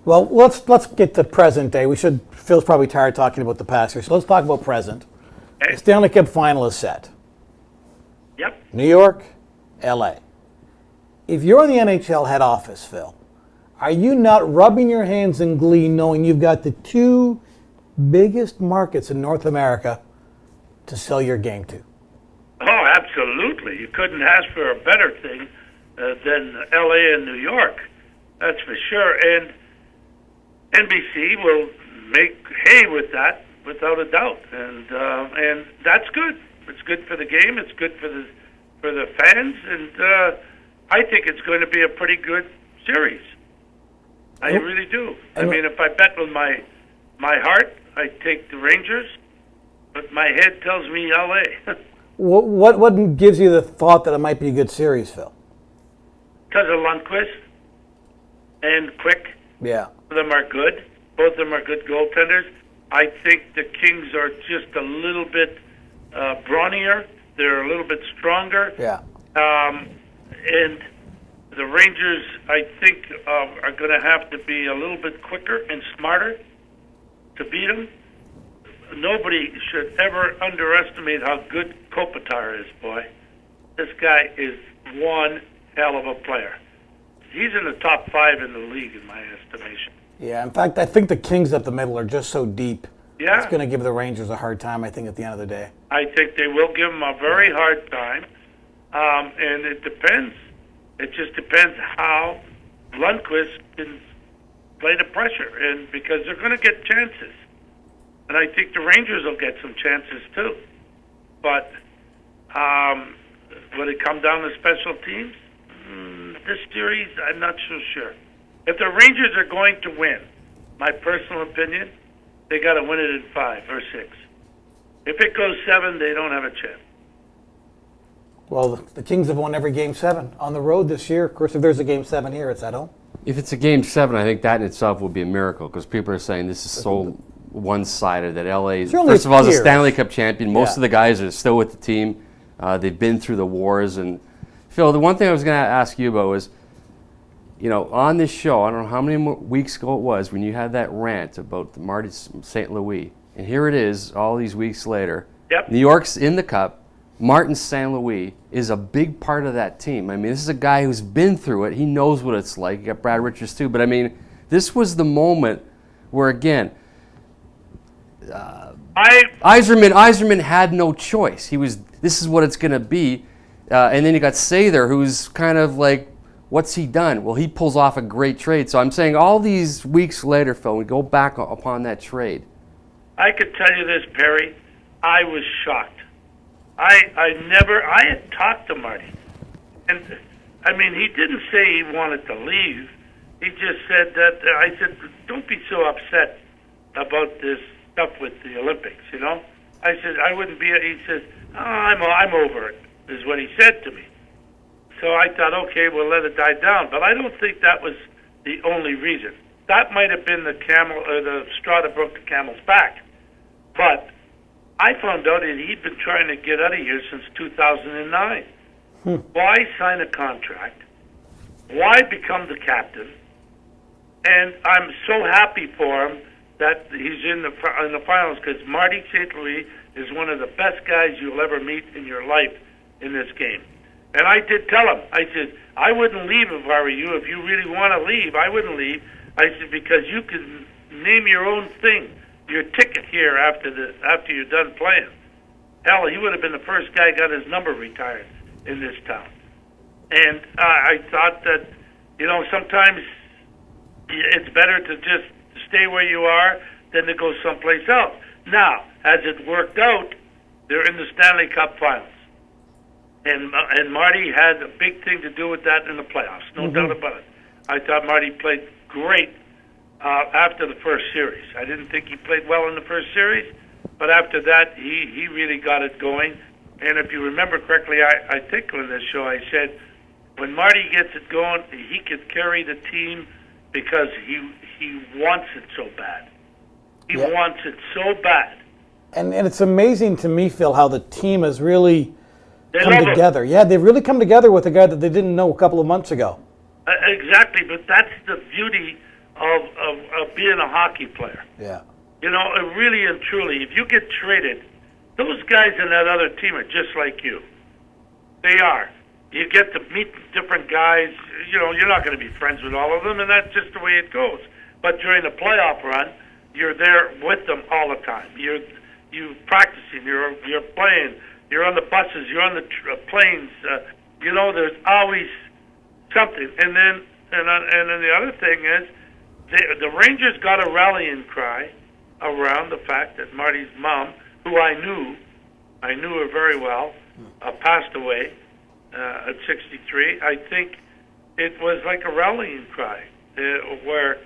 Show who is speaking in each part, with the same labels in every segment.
Speaker 1: Well, let's get to present day. Phil's probably tired talking about the past here, so let's talk about present.
Speaker 2: Okay.
Speaker 1: The Stanley Cup final is set.
Speaker 2: Yep.
Speaker 1: New York, LA. If you're in the NHL head office, Phil, are you not rubbing your hands in glee knowing you've got the two biggest markets in North America to sell your game to?
Speaker 2: Oh, absolutely. You couldn't ask for a better thing than L.A. and New York. That's for sure. And NBC will make hay with that, without a doubt. And that's good. It's good for the game. It's good for the fans. And I think it's going to be a pretty good series. I really do. I mean, if I bet with my heart, I take the Rangers, but my head tells me L.A.
Speaker 1: What gives you the thought that it might be a good series, Phil?
Speaker 2: Because of Lundqvist and Quick.
Speaker 1: Yeah.
Speaker 2: Both of them are good. Both of them are good goaltenders. I think the Kings are just a little bit brawnier. They're a little bit stronger.
Speaker 1: Yeah.
Speaker 2: And the Rangers, I think, are going to have to be a little bit quicker and smarter to beat them. Nobody should ever underestimate how good Kopitar is, boy. This guy is one hell of a player. He's in the top 5 in the league, in my estimation.
Speaker 1: Yeah, in fact, I think the Kings up the middle are just so deep.
Speaker 2: Yeah.
Speaker 1: It's going to give the Rangers a hard time, I think, at the end of the day.
Speaker 2: I think they will give them a very hard time. And it depends. It just depends how Lundqvist can play the pressure, and because they're going to get chances. And I think the Rangers will get some chances too. But will it come down to special teams? This series, I'm not so sure. If the Rangers are going to win, my personal opinion, they got to win it in 5 or 6. If it goes 7, they don't have a chance.
Speaker 1: Well, the Kings have won every Game 7 on the road this year. Of course, if there's a Game 7 here, it's at home.
Speaker 3: If it's a Game 7, I think that in itself would be a miracle, because people are saying this is so one-sided that LA, first of all, is a Stanley Cup champion. Most of the guys are still with the team. They've been through the wars. And Phil, the one thing I was going to ask you about was, you know, on this show, I don't know how many weeks ago it was, when you had that rant about the Marty St. Louis. And here it is, all these weeks later.
Speaker 2: Yep.
Speaker 3: New York's in the Cup. Martin St. Louis is a big part of that team. I mean, this is a guy who's been through it. He knows what it's like. You got Brad Richards too. But I mean, this was the moment where, again, Yzerman had no choice. This is what it's going to be. And then you got Sather, who's kind of like, what's he done? Well, he pulls off a great trade. So I'm saying all these weeks later, Phil, we go back upon that trade.
Speaker 2: I could tell you this, Perry. I was shocked. I had talked to Marty. And, I mean, he didn't say he wanted to leave. He just said that, I said, don't be so upset about this stuff with the Olympics, you know? I said, I wouldn't be, he says, oh, I'm over it, is what he said to me. So I thought, okay, we'll let it die down. But I don't think that was the only reason. That might have been the straw that broke the camel's back. But I found out that he'd been trying to get out of here since 2009. Why sign a contract? Why become the captain? And I'm so happy for him that he's in the finals, because Marty St. Louis is one of the best guys you'll ever meet in your life in this game. And I did tell him, I said, I wouldn't leave if I were you. If you really want to leave, I wouldn't leave. I said, because you can name your own thing, your ticket here after you're done playing. Hell, he would have been the first guy got his number retired in this town. And I thought that, you know, sometimes it's better to just stay where you are than to go someplace else. Now, as it worked out, they're in the Stanley Cup Finals. And Marty had a big thing to do with that in the playoffs, no doubt about it. I thought Marty played great after the first series. I didn't think he played well in the first series, but after that, he really got it going. And if you remember correctly, I think on this show I said, when Marty gets it going, he could carry the team because he wants it so bad. He wants it so bad.
Speaker 1: And it's amazing to me, Phil, how the team has really come together. Yeah, they've really come together with a guy that they didn't know a couple of months ago.
Speaker 2: Exactly, but that's the beauty of being a hockey player.
Speaker 1: Yeah.
Speaker 2: You know, really and truly, if you get traded, those guys in that other team are just like you. They are. You get to meet different guys. You know, you're not going to be friends with all of them, and that's just the way it goes. But during the playoff run, you're there with them all the time. You're practicing. You're playing. You're on the buses. You're on the planes. You know, there's always something. And then the other thing is, the Rangers got a rallying cry around the fact that Marty's mom, who I knew her very well, passed away at 63. I think it was like a rallying cry where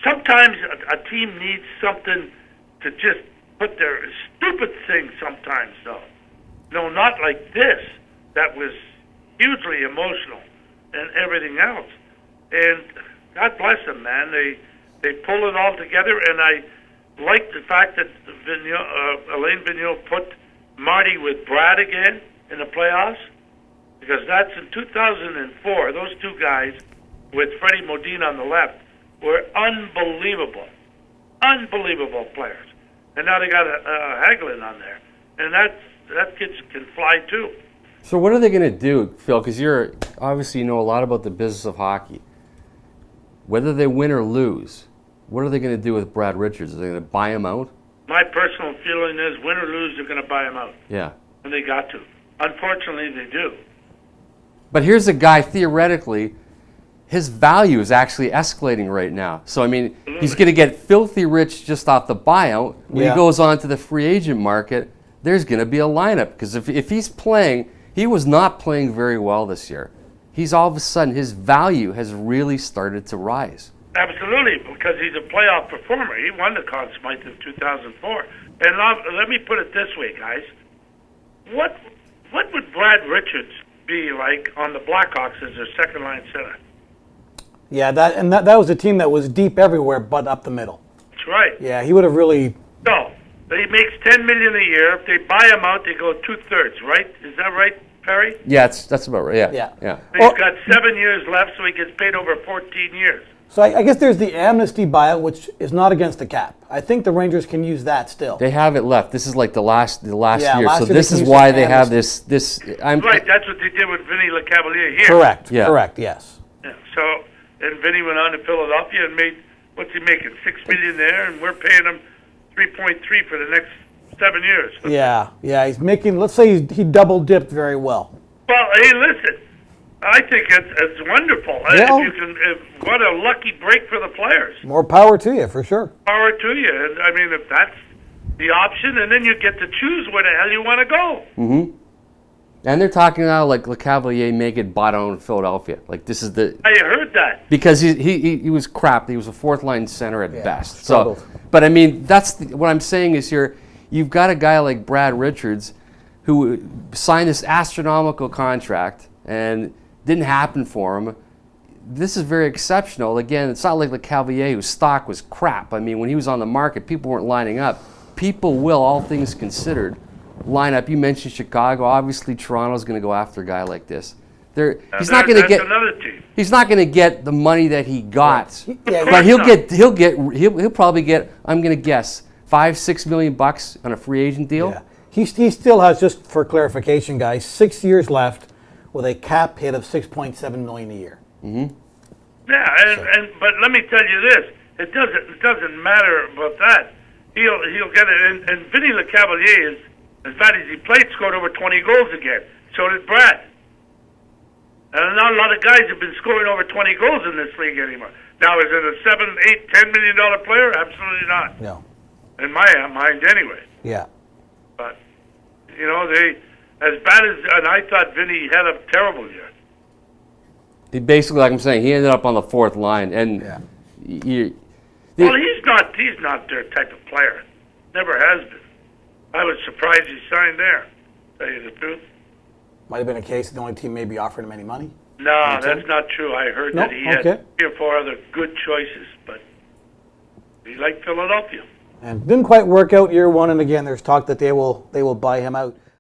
Speaker 2: sometimes a team needs something to just put their stupid things sometimes, though. No, not like this. That was hugely emotional and everything else. And God bless them, man. They pull it all together, and I like the fact that Alain Vigneault put Marty with Brad again in the playoffs, because that's in 2004. Those two guys with Freddie Modine on the left were unbelievable players. And now they got a Hagelin on there, and that kid can fly too.
Speaker 3: So what are they going to do, Phil? Because you're obviously you know a lot about the business of hockey. Whether they win or lose, what are they going to do with Brad Richards? Are they going to buy him out?
Speaker 2: My personal feeling is, win or lose, they're going to buy him out.
Speaker 3: Yeah.
Speaker 2: And they got to. Unfortunately, they do.
Speaker 3: But here's a guy, theoretically, his value is actually escalating right now. So, I mean, he's going to get filthy rich just off the buyout. When he goes on to the free agent market, there's going to be a lineup. Because if he's playing, he was not playing very well this year. He's all of a sudden, his value has really started to rise.
Speaker 2: Absolutely, because he's a playoff performer. He won the Conn Smythe in 2004. And let me put it this way, guys. What would Brad Richards be like on the Blackhawks as their second-line center?
Speaker 1: Yeah, that was a team that was deep everywhere but up the middle.
Speaker 2: That's right.
Speaker 1: Yeah, he would have really...
Speaker 2: No, he makes $10 million a year. If they buy him out, they go 2/3, right? Is that right, Perry?
Speaker 3: Yeah, that's about right. Yeah.
Speaker 2: He's got 7 years left, so he gets paid over 14 years.
Speaker 1: So I guess there's the amnesty buyout, which is not against the cap. I think the Rangers can use that still.
Speaker 3: They have it left. This is like the last year.
Speaker 1: Last
Speaker 3: So
Speaker 1: year
Speaker 3: this is why they have this.
Speaker 2: Right, that's what they did with Vinny LeCavalier here.
Speaker 1: Correct.
Speaker 3: Yeah.
Speaker 1: Correct. Yes.
Speaker 2: Yeah. So, and Vinny went on to Philadelphia and made, what's he making? $6 million there, and we're paying him 3.3 for the next 7 years.
Speaker 1: Yeah. He's making. Let's say he double dipped very well.
Speaker 2: Well, hey, listen. I think it's wonderful.
Speaker 1: Yeah.
Speaker 2: What a lucky break for the players.
Speaker 1: More power to you, for sure.
Speaker 2: Power to you. And I mean, if that's the option, and then you get to choose where the hell you want to go.
Speaker 3: Mm-hmm. And they're talking now like LeCavalier may get bought out in Philadelphia. Like this is the.
Speaker 2: I heard that.
Speaker 3: Because he was crap. He was a fourth line center at best.
Speaker 1: Struggled.
Speaker 3: So, but I mean, what I'm saying is here, you've got a guy like Brad Richards, who signed this astronomical contract and didn't happen for him. This is very exceptional. Again, it's not like LeCavalier, whose stock was crap. I mean, when he was on the market, people weren't lining up. People will, all things considered, line up. You mentioned Chicago. Obviously, Toronto's going to go after a guy like this. He's not going to get.
Speaker 2: Another team.
Speaker 3: He's not going to get the money that he got,
Speaker 1: Yeah,
Speaker 3: but he'll probably get. I'm going to guess $5-6 million on a free agent deal.
Speaker 1: Yeah. He still has, just for clarification, guys, 6 years left with a cap hit of $6.7 million a year.
Speaker 3: Mm-hmm.
Speaker 2: Yeah, but let me tell you this: it doesn't matter about that. He'll get it. And Vinny LeCavalier is, as bad as he played, scored over 20 goals again. So did Brad. And not a lot of guys have been scoring over 20 goals in this league anymore. Now, is it a $7, $8, $10 million player? Absolutely not.
Speaker 1: No.
Speaker 2: In my mind, anyway.
Speaker 1: Yeah.
Speaker 2: But you know, as bad as, and I thought Vinny had a terrible year.
Speaker 3: He basically, like I'm saying, he ended up on the fourth line, and
Speaker 2: well, he's not their type of player. Never has been. I was surprised he signed there. To tell you the truth.
Speaker 1: Might have been a case that the only team maybe offered him any money.
Speaker 2: No, that's not true. I heard that he had 3 or 4 other good choices, but he liked Philadelphia.
Speaker 1: And didn't quite work out year one, and again, there's talk that they will buy him out.